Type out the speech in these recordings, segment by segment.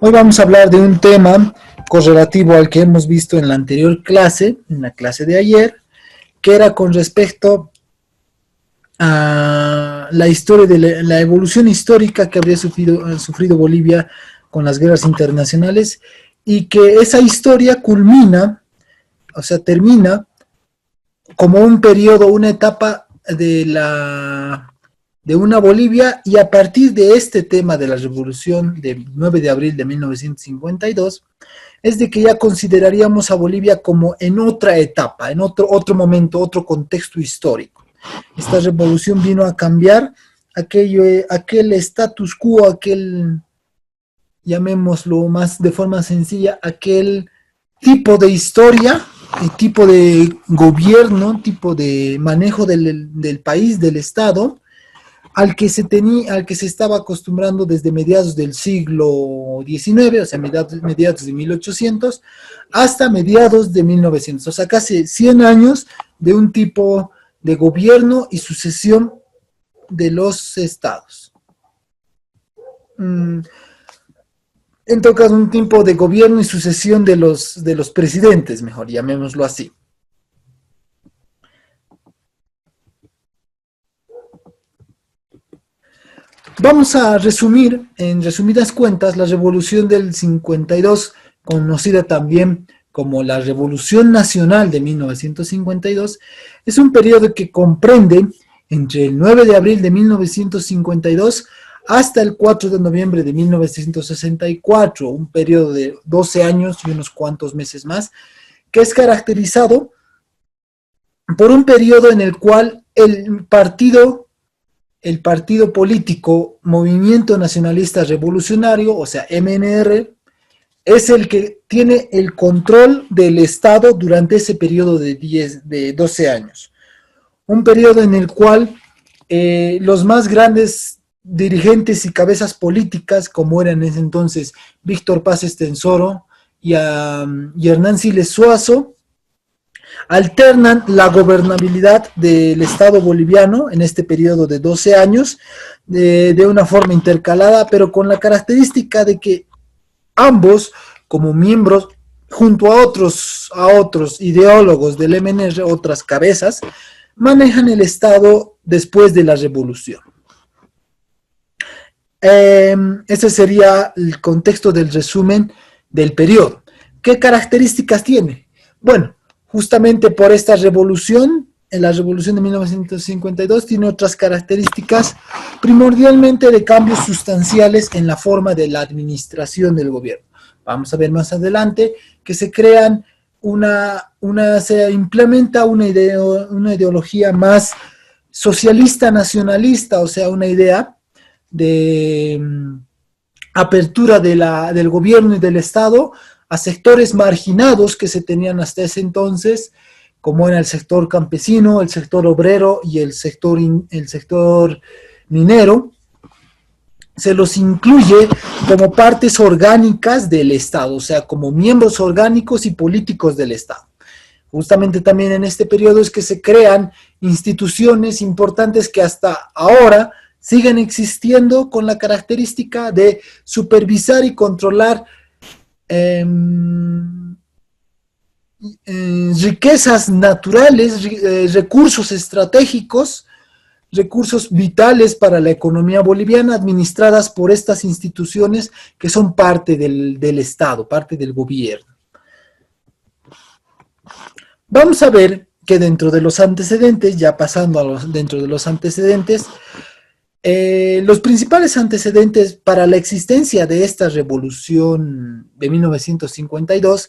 Hoy vamos a hablar de un tema correlativo al que hemos visto en la anterior clase, en la clase de ayer, que era con respecto a la historia de la evolución histórica que habría sufrido Bolivia con las guerras internacionales, y que esa historia culmina, o sea, termina como un periodo, una etapa de una Bolivia, y a partir de este tema de la revolución del 9 de abril de 1952, es de que ya consideraríamos a Bolivia como en otra etapa, en otro momento, otro contexto histórico. Esta revolución vino a cambiar aquel status quo, llamémoslo más de forma sencilla, aquel tipo de historia, tipo de gobierno, tipo de manejo del país, del Estado, al que se estaba acostumbrando desde mediados del siglo XIX, o sea, mediados de 1800, hasta mediados de 1900, o sea, casi 100 años de un tipo de gobierno y sucesión de los estados. En todo caso, un tipo de gobierno y sucesión de los presidentes, mejor llamémoslo así. Vamos a resumir, en resumidas cuentas, la revolución del 52, conocida también como la Revolución Nacional de 1952, es un periodo que comprende entre el 9 de abril de 1952 hasta el 4 de noviembre de 1964, un periodo de 12 años y unos cuantos meses más, que es caracterizado por un periodo en el cual el partido político Movimiento Nacionalista Revolucionario, o sea, MNR, es el que tiene el control del Estado durante ese periodo de 12 años. Un periodo en el cual los más grandes dirigentes y cabezas políticas, como eran en ese entonces Víctor Paz Estenssoro y Hernán Siles Zuazo, alternan la gobernabilidad del Estado boliviano en este periodo de 12 años de una forma intercalada, pero con la característica de que ambos, como miembros, junto a otros ideólogos del MNR, otras cabezas, manejan el Estado después de la revolución. Ese sería el contexto del resumen del periodo. ¿Qué características tiene? Bueno, justamente por esta revolución, en la revolución de 1952, tiene otras características, primordialmente de cambios sustanciales en la forma de la administración del gobierno. Vamos a ver más adelante que se crean se implementa una ideología más socialista nacionalista, o sea, una idea de apertura del gobierno y del Estado a sectores marginados que se tenían hasta ese entonces, como era el sector campesino, el sector obrero y el sector minero. Se los incluye como partes orgánicas del Estado, o sea, como miembros orgánicos y políticos del Estado. Justamente también en este periodo es que se crean instituciones importantes que hasta ahora siguen existiendo, con la característica de supervisar y controlar riquezas naturales, recursos estratégicos, recursos vitales para la economía boliviana, administradas por estas instituciones que son parte del Estado, parte del gobierno. Vamos a ver que dentro de los antecedentes, ya pasando dentro de los antecedentes, los principales antecedentes para la existencia de esta revolución de 1952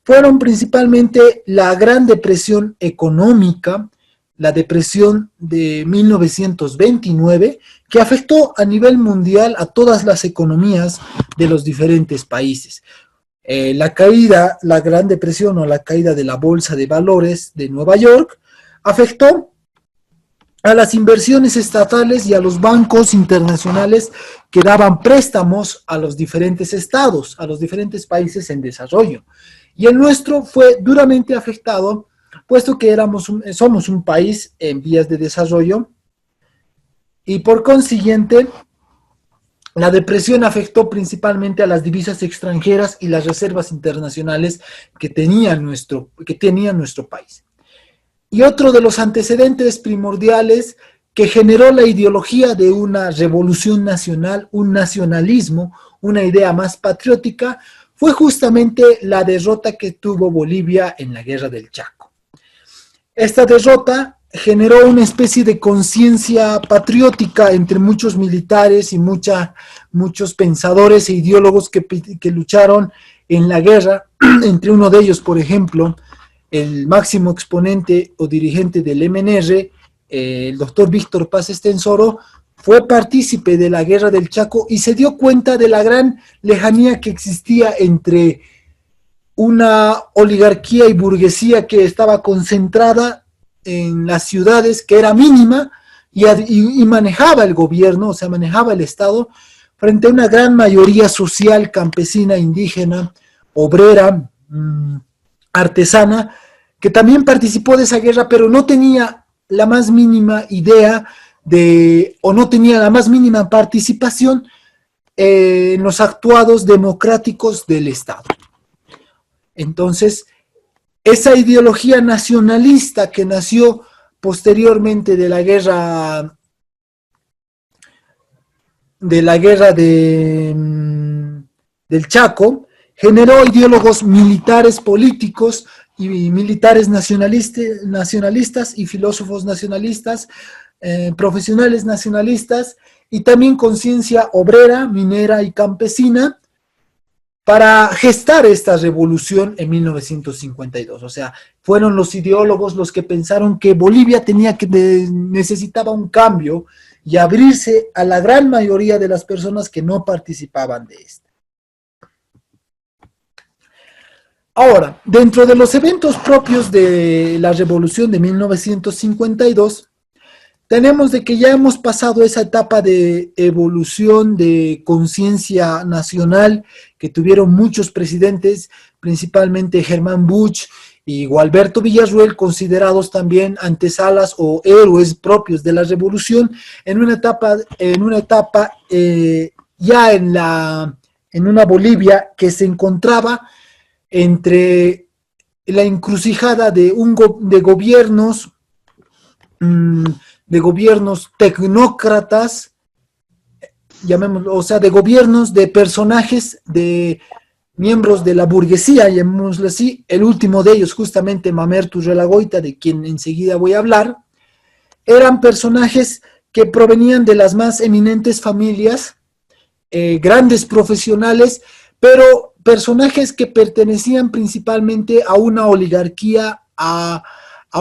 fueron principalmente la Gran Depresión económica, la depresión de 1929, que afectó a nivel mundial a todas las economías de los diferentes países. La Gran Depresión, o la caída de la Bolsa de Valores de Nueva York, afectó a las inversiones estatales y a los bancos internacionales que daban préstamos a los diferentes estados, a los diferentes países en desarrollo. Y el nuestro fue duramente afectado, puesto que somos un país en vías de desarrollo, y por consiguiente La depresión afectó principalmente a las divisas extranjeras y las reservas internacionales que tenía nuestro país. Y otro de los antecedentes primordiales que generó la ideología de una revolución nacional, un nacionalismo, una idea más patriótica, fue justamente la derrota que tuvo Bolivia en la Guerra del Chaco. Esta derrota generó una especie de conciencia patriótica entre muchos militares y muchos pensadores e ideólogos que lucharon en la guerra, entre uno de ellos, por ejemplo, el máximo exponente o dirigente del MNR, el doctor Víctor Paz Estenssoro, fue partícipe de la Guerra del Chaco y se dio cuenta de la gran lejanía que existía entre una oligarquía y burguesía que estaba concentrada en las ciudades, que era mínima, y manejaba el gobierno, o sea, manejaba el Estado, frente a una gran mayoría social, campesina, indígena, obrera, artesana, que también participó de esa guerra, pero no tenía la más mínima idea o no tenía la más mínima participación en los actuados democráticos del Estado. Entonces, esa ideología nacionalista que nació posteriormente de la guerra del Chaco, generó ideólogos militares políticos y militares nacionalistas y filósofos nacionalistas, profesionales nacionalistas, y también conciencia obrera, minera y campesina, para gestar esta revolución en 1952. O sea, fueron los ideólogos los que pensaron que Bolivia necesitaba un cambio y abrirse a la gran mayoría de las personas que no participaban de esto. Ahora, dentro de los eventos propios de la revolución de 1952, tenemos de que ya hemos pasado esa etapa de evolución de conciencia nacional que tuvieron muchos presidentes, principalmente Germán Busch y Gualberto Villarroel, considerados también antesalas o héroes propios de la revolución, en una etapa ya en una Bolivia que se encontraba entre la encrucijada de gobiernos tecnócratas, llamémoslo, o sea, de gobiernos, de personajes, de miembros de la burguesía, llamémoslo así. El último de ellos, justamente Mamerto Urrelagoita, de quien enseguida voy a hablar, eran personajes que provenían de las más eminentes familias, grandes profesionales, pero personajes que pertenecían principalmente a una oligarquía, a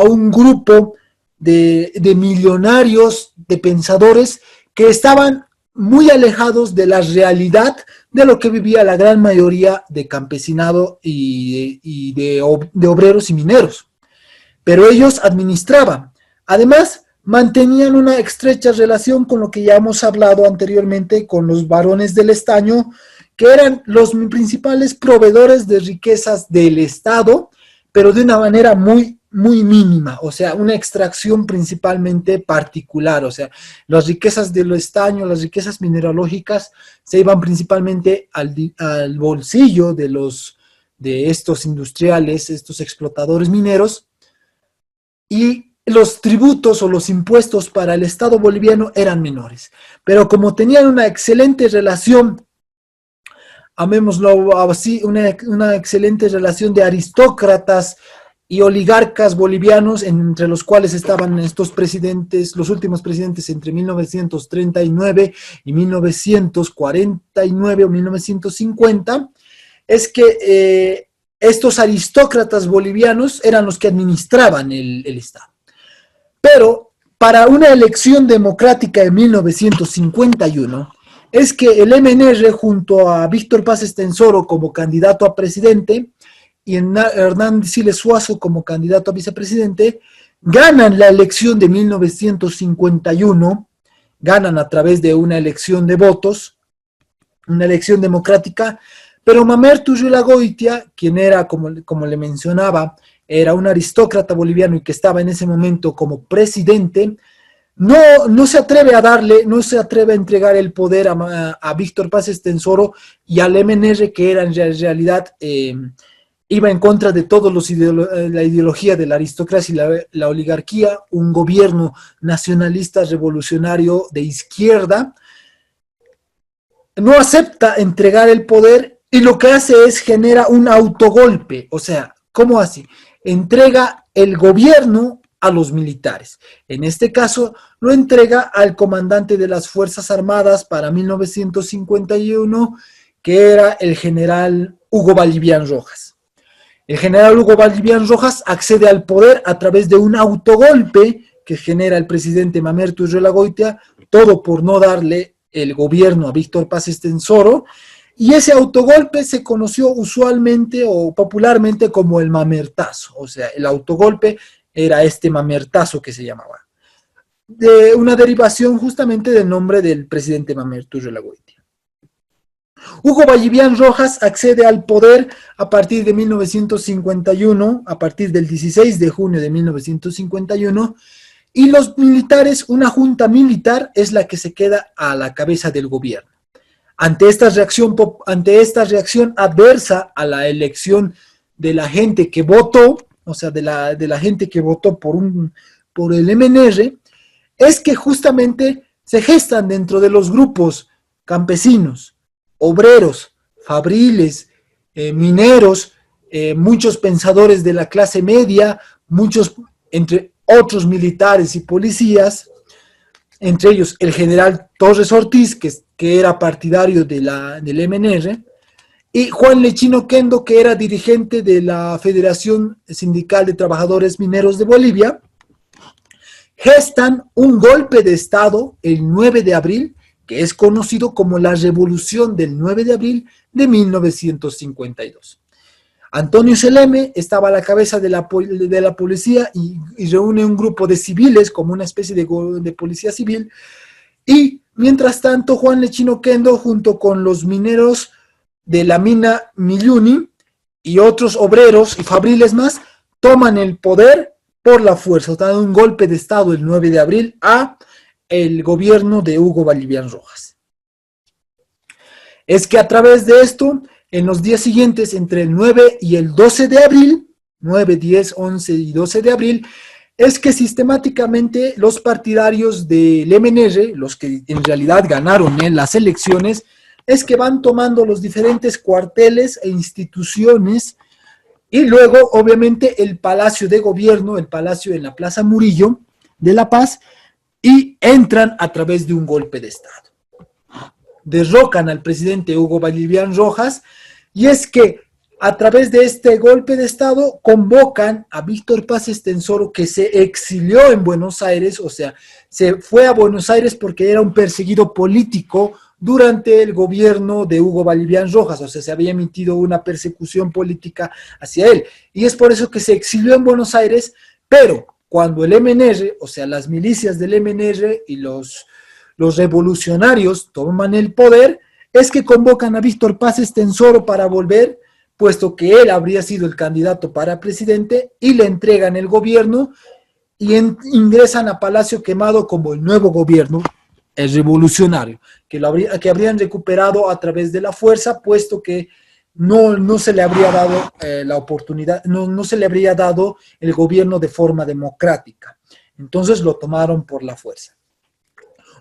un grupo de millonarios, de pensadores que estaban muy alejados de la realidad de lo que vivía la gran mayoría de campesinado y de obreros y mineros. Pero ellos administraban. Además, mantenían una estrecha relación con lo que ya hemos hablado anteriormente, con los varones del estaño, que eran los principales proveedores de riquezas del Estado, pero de una manera muy mínima, o sea, una extracción principalmente particular. O sea, las riquezas del estaño, las riquezas mineralógicas se iban principalmente al bolsillo de estos industriales, estos explotadores mineros, y los tributos o los impuestos para el Estado boliviano eran menores. Pero como tenían una excelente relación, llamémoslo así, una excelente relación de aristócratas y oligarcas bolivianos, entre los cuales estaban estos presidentes, los últimos presidentes entre 1939 y 1949 o 1950, es que estos aristócratas bolivianos eran los que administraban el Estado. Pero para una elección democrática de 1951, es que el MNR, junto a Víctor Paz Estenssoro como candidato a presidente y Hernán Siles Suazo como candidato a vicepresidente, ganan la elección de 1951, ganan a través de una elección de votos, una elección democrática, pero Mamerto Urrelagoitia, quien era, como le mencionaba, era un aristócrata boliviano y que estaba en ese momento como presidente, no se atreve a darle, no se atreve a entregar el poder a Víctor Paz Estenssoro y al MNR, que era en realidad, iba en contra de todos la ideología de la aristocracia y la oligarquía, un gobierno nacionalista revolucionario de izquierda. No acepta entregar el poder y lo que hace es genera un autogolpe. O sea, ¿cómo así? Entrega el gobierno a los militares. En este caso, lo entrega al comandante de las Fuerzas Armadas para 1951, que era el general Hugo Vallivian Rojas. El general Hugo Vallivian Rojas accede al poder a través de un autogolpe que genera el presidente Mamerto Urrelagoitia, todo por no darle el gobierno a Víctor Paz Estenssoro, y ese autogolpe se conoció usualmente o popularmente como el mamertazo. O sea, el autogolpe era este mamertazo que se llamaba, de una derivación justamente del nombre del presidente Mamerto Urrelagoitia. Hugo Vallivian Rojas accede al poder a partir de 1951, a partir del 16 de junio de 1951, y los militares, una junta militar, es la que se queda a la cabeza del gobierno. Ante esta reacción adversa a la elección de la gente que votó, o sea, de la gente que votó por el MNR, es que justamente se gestan dentro de los grupos campesinos, obreros, fabriles, mineros, muchos pensadores de la clase media, muchos, entre otros militares y policías, entre ellos el general Torres Ortiz, que era partidario del MNR, y Juan Lechino Quendo, que era dirigente de la Federación Sindical de Trabajadores Mineros de Bolivia, gestan un golpe de Estado el 9 de abril, que es conocido como la Revolución del 9 de abril de 1952. Antonio Seleme estaba a la cabeza de la policía y reúne un grupo de civiles como una especie de policía civil, y mientras tanto Juan Lechino Quendo junto con los mineros de la mina Milluni y otros obreros y fabriles más toman el poder por la fuerza, dan un golpe de Estado el 9 de abril a el gobierno de Hugo Vallivian Rojas. Es que a través de esto, en los días siguientes, entre el 9 y el 12 de abril, 9, 10, 11 y 12 de abril, es que sistemáticamente los partidarios del MNR, los que en realidad ganaron en las elecciones, es que van tomando los diferentes cuarteles e instituciones y luego, obviamente, el Palacio de Gobierno, el Palacio en la Plaza Murillo de La Paz, y entran a través de un golpe de Estado. Derrocan al presidente Hugo Vallivian Rojas, y es que a través de este golpe de Estado convocan a Víctor Paz Estenssoro, que se exilió en Buenos Aires, o sea, se fue a Buenos Aires porque era un perseguido político durante el gobierno de Hugo Vallivian Rojas, o sea, se había emitido una persecución política hacia él, y es por eso que se exilió en Buenos Aires, pero cuando el MNR, o sea, las milicias del MNR y los revolucionarios toman el poder, es que convocan a Víctor Paz Estenssoro para volver, puesto que él habría sido el candidato para presidente, y le entregan el gobierno y ingresan a Palacio Quemado como el nuevo gobierno, el revolucionario, que habrían recuperado a través de la fuerza, puesto que no se le habría dado la oportunidad, no se le habría dado el gobierno de forma democrática. Entonces lo tomaron por la fuerza.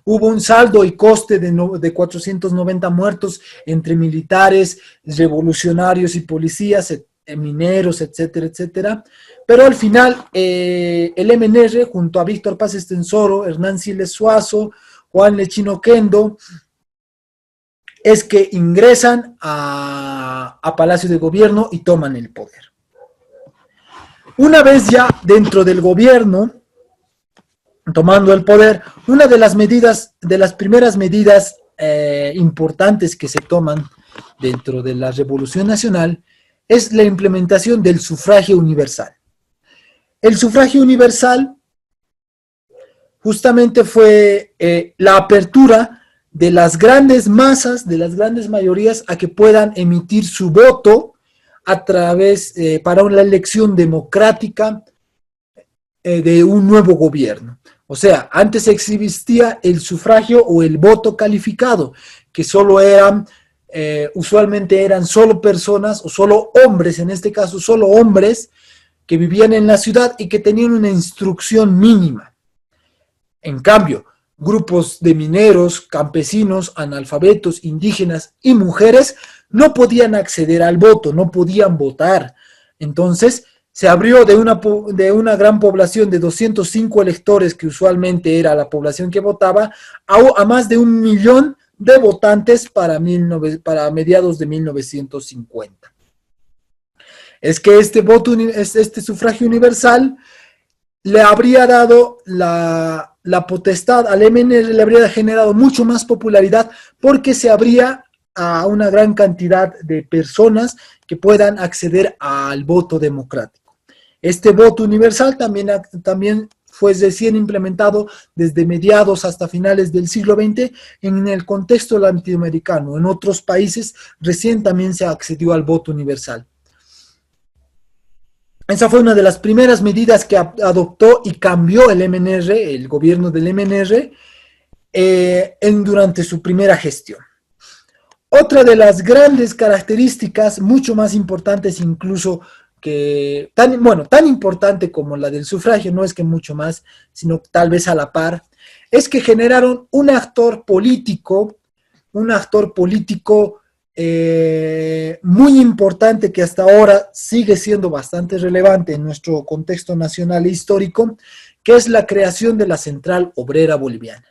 Hubo un saldo y coste de 490 muertos entre militares, revolucionarios y policías, mineros, etcétera, etcétera. Pero al final, el MNR, junto a Víctor Paz Estenssoro, Hernán Siles Suazo, Juan Lechino Quendo, es que ingresan a Palacio de Gobierno y toman el poder. Una vez ya dentro del gobierno, tomando el poder, una de las primeras medidas importantes que se toman dentro de la Revolución Nacional es la implementación del sufragio universal. El sufragio universal justamente fue la apertura de las grandes masas, de las grandes mayorías, a que puedan emitir su voto a través, para una elección democrática de un nuevo gobierno. O sea, antes existía el sufragio o el voto calificado, que solo eran, usualmente eran solo personas o solo hombres, en este caso solo hombres, que vivían en la ciudad y que tenían una instrucción mínima. En cambio, grupos de mineros, campesinos, analfabetos, indígenas y mujeres no podían acceder al voto, no podían votar. Entonces, se abrió de una gran población de 205 electores, que usualmente era la población que votaba, a más de 1 millón de votantes para mediados de 1950. Es que este sufragio universal le habría dado la potestad al MNR, le habría generado mucho más popularidad, porque se abría a una gran cantidad de personas que puedan acceder al voto democrático. Este voto universal también fue recién implementado desde mediados hasta finales del siglo XX en el contexto latinoamericano. En otros países recién también se accedió al voto universal. Esa fue una de las primeras medidas que adoptó y cambió el MNR, el gobierno del MNR, durante su primera gestión. Otra de las grandes características, mucho más importantes incluso que, tan importante como la del sufragio, no es que mucho más, sino tal vez a la par, es que generaron un actor político muy importante, que hasta ahora sigue siendo bastante relevante en nuestro contexto nacional e histórico, que es la creación de la Central Obrera Boliviana.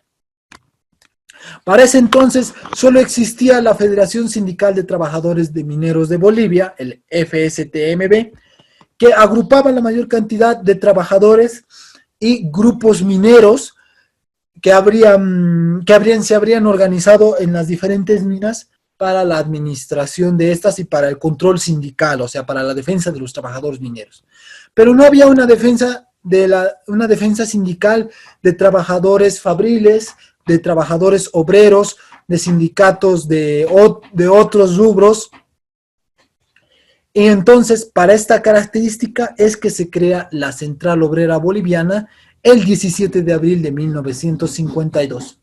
Para ese entonces solo existía la Federación Sindical de Trabajadores de Mineros de Bolivia, el FSTMB, que agrupaba la mayor cantidad de trabajadores y grupos mineros que se habrían organizado en las diferentes minas para la administración de estas y para el control sindical, o sea, para la defensa de los trabajadores mineros. Pero no había una defensa sindical de trabajadores fabriles, de trabajadores obreros, de sindicatos de otros rubros. Y entonces, para esta característica es que se crea la Central Obrera Boliviana el 17 de abril de 1952.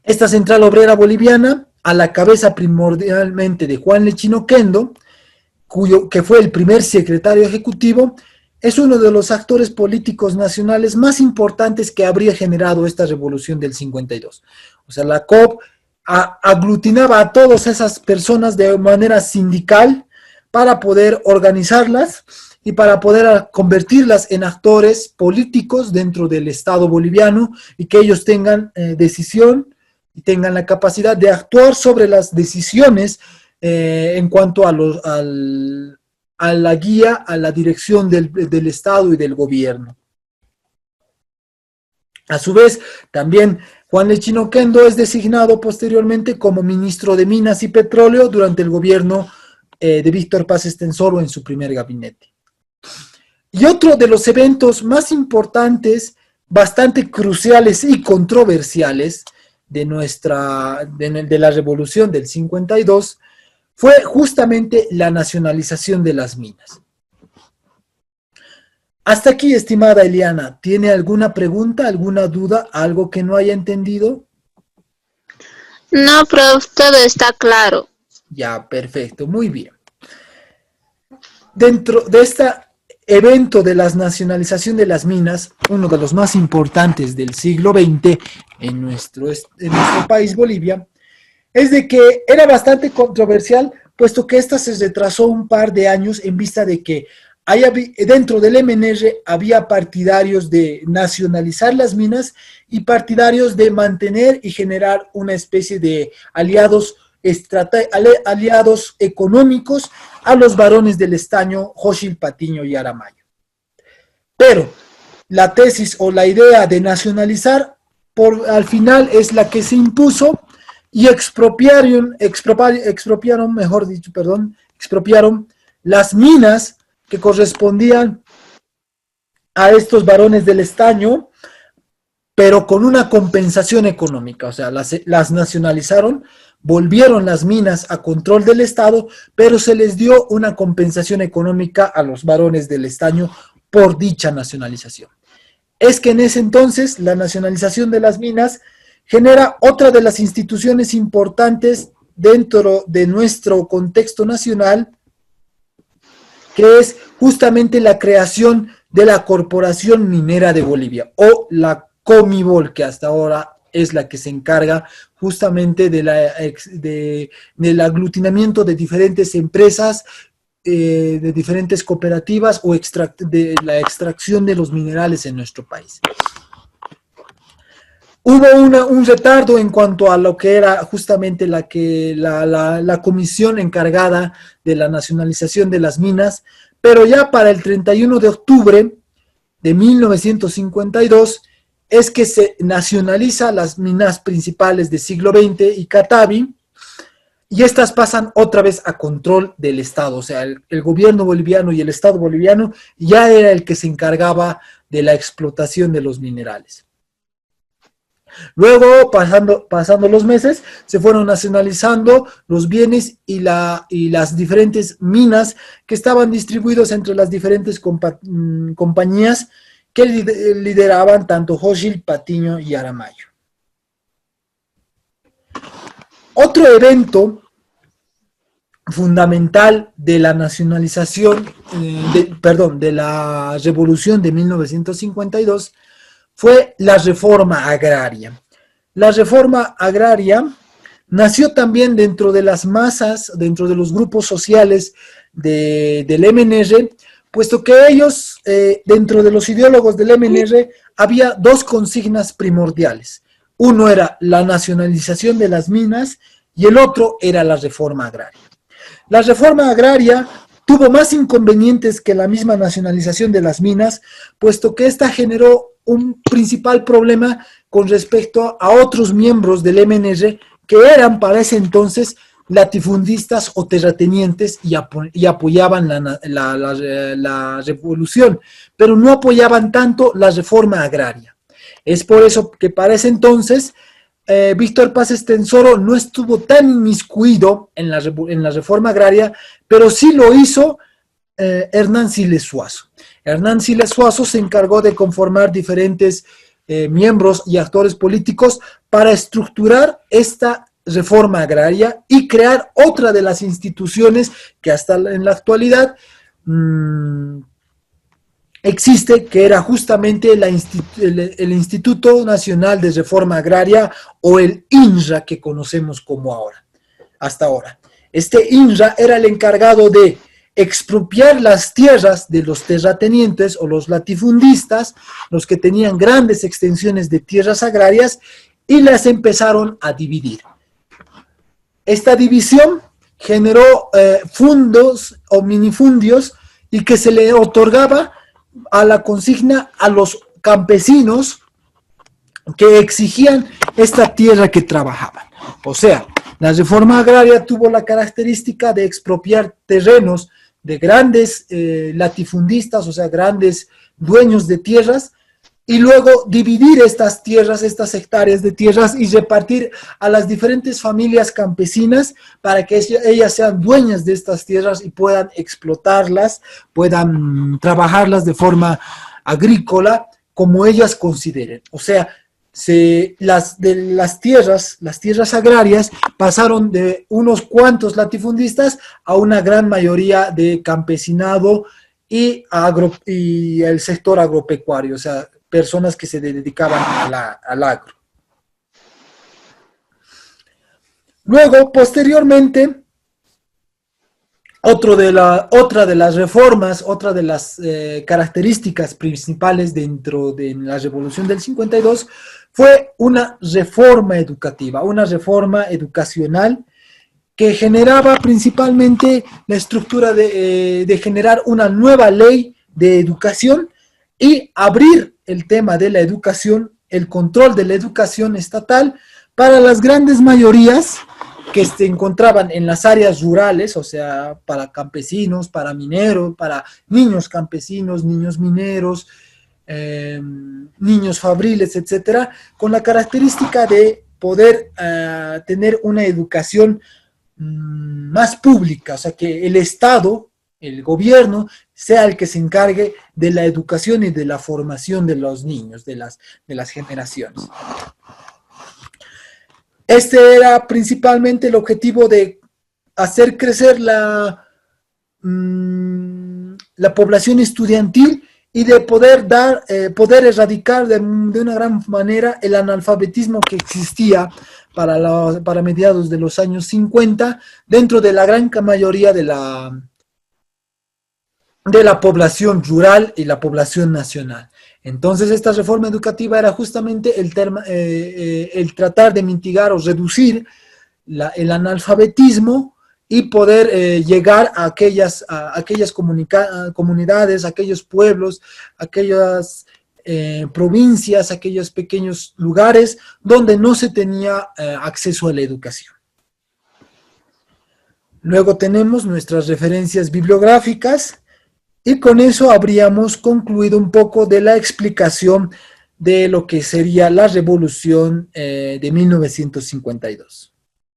Esta Central Obrera Boliviana, a la cabeza primordialmente de Juan Lechino Oquendo, que fue el primer secretario ejecutivo, es uno de los actores políticos nacionales más importantes que habría generado esta revolución del 52. O sea, la COB aglutinaba a todas esas personas de manera sindical para poder organizarlas y para poder convertirlas en actores políticos dentro del Estado boliviano, y que ellos tengan decisión y tengan la capacidad de actuar sobre las decisiones en cuanto a la guía, a la dirección del Estado y del gobierno. A su vez, también Juan Lechino Oquendo es designado posteriormente como ministro de Minas y Petróleo durante el gobierno de Víctor Paz Estenssoro en su primer gabinete. Y otro de los eventos más importantes, bastante cruciales y controversiales de la revolución del 52, fue justamente la nacionalización de las minas. Hasta aquí, estimada Eliana, ¿tiene alguna pregunta, alguna duda, algo que no haya entendido? No, prof, todo está claro. Ya, perfecto, muy bien. Dentro de este evento de la nacionalización de las minas, uno de los más importantes del siglo XX en nuestro país, Bolivia, es de que era bastante controversial, puesto que esta se retrasó un par de años en vista de que dentro del MNR había partidarios de nacionalizar las minas y partidarios de mantener y generar una especie de aliados económicos a los varones del estaño Jóchitl, Patiño y Aramayo. Pero la tesis o la idea de nacionalizar al final es la que se impuso, y expropiaron las minas que correspondían a estos varones del estaño, pero con una compensación económica. O sea, las nacionalizaron, volvieron las minas a control del Estado, pero se les dio una compensación económica a los varones del estaño por dicha nacionalización. Es que en ese entonces la nacionalización de las minas genera otra de las instituciones importantes dentro de nuestro contexto nacional, que es justamente la creación de la Corporación Minera de Bolivia, o la Comibol, que hasta ahora es la que se encarga justamente del aglutinamiento de diferentes empresas, de diferentes cooperativas o de la extracción de los minerales en nuestro país. Hubo un retardo en cuanto a lo que era justamente la comisión encargada de la nacionalización de las minas, pero ya para el 31 de octubre de 1952 es que se nacionaliza las minas principales de siglo XX y Catavi, y estas pasan otra vez a control del Estado. O sea, el gobierno boliviano y el Estado boliviano ya era el que se encargaba de la explotación de los minerales. Luego, pasando los meses, se fueron nacionalizando los bienes y las diferentes minas que estaban distribuidos entre las diferentes compañías que lideraban tanto Hochschild, Patiño y Aramayo. Otro evento fundamental de la nacionalización, de la revolución de 1952, fue la reforma agraria. La reforma agraria nació también dentro de las masas, dentro de los grupos sociales del MNR, puesto que ellos, dentro de los ideólogos del MNR, había dos consignas primordiales. Uno era la nacionalización de las minas y el otro era la reforma agraria. La reforma agraria tuvo más inconvenientes que la misma nacionalización de las minas, puesto que esta generó un principal problema con respecto a otros miembros del MNR que eran para ese entonces latifundistas o terratenientes y apoyaban la revolución, pero no apoyaban tanto la reforma agraria. Es por eso que para ese entonces Víctor Paz Estenssoro no estuvo tan inmiscuido en la reforma agraria, pero sí lo hizo Hernán Siles Suazo. Hernán Siles Suazo se encargó de conformar diferentes miembros y actores políticos para estructurar esta reforma agraria y crear otra de las instituciones que hasta en la actualidad existe, que era justamente el Instituto Nacional de Reforma Agraria, o el INRA que conocemos como ahora, hasta ahora. Este INRA era el encargado de expropiar las tierras de los terratenientes o los latifundistas, los que tenían grandes extensiones de tierras agrarias, y las empezaron a dividir. Esta división generó fundos o minifundios y que se le otorgaba a la consigna a los campesinos que exigían esta tierra que trabajaban. O sea, la reforma agraria tuvo la característica de expropiar terrenos de grandes latifundistas, o sea, grandes dueños de tierras, y luego dividir estas tierras, estas hectáreas de tierras, y repartir a las diferentes familias campesinas para que ellas sean dueñas de estas tierras y puedan explotarlas, puedan trabajarlas de forma agrícola como ellas consideren. O sea, las tierras agrarias pasaron de unos cuantos latifundistas a una gran mayoría de campesinado y el sector agropecuario, o sea, personas que se dedicaban al agro. Luego, posteriormente, otra de las reformas, otra de las características principales dentro de la Revolución del 52 fue una reforma educativa, una reforma educacional que generaba principalmente la estructura de generar una nueva ley de educación y abrir el tema de la educación, el control de la educación estatal para las grandes mayorías que se encontraban en las áreas rurales, o sea, para campesinos, para mineros, para niños campesinos, niños mineros, niños fabriles, etcétera, con la característica de poder tener una educación más pública, o sea, que el Estado, el gobierno, sea el que se encargue de la educación y de la formación de los niños, de las generaciones. Este era principalmente el objetivo de hacer crecer la población estudiantil y de poder erradicar de una gran manera el analfabetismo que existía para mediados de los años 50 dentro de la gran mayoría de la población rural y la población nacional. Entonces, esta reforma educativa era justamente el tratar de mitigar o reducir el analfabetismo y poder llegar a aquellas comunidades, a aquellos pueblos, aquellas provincias, aquellos pequeños lugares donde no se tenía acceso a la educación. Luego tenemos nuestras referencias bibliográficas y con eso habríamos concluido un poco de la explicación de lo que sería la revolución de 1952.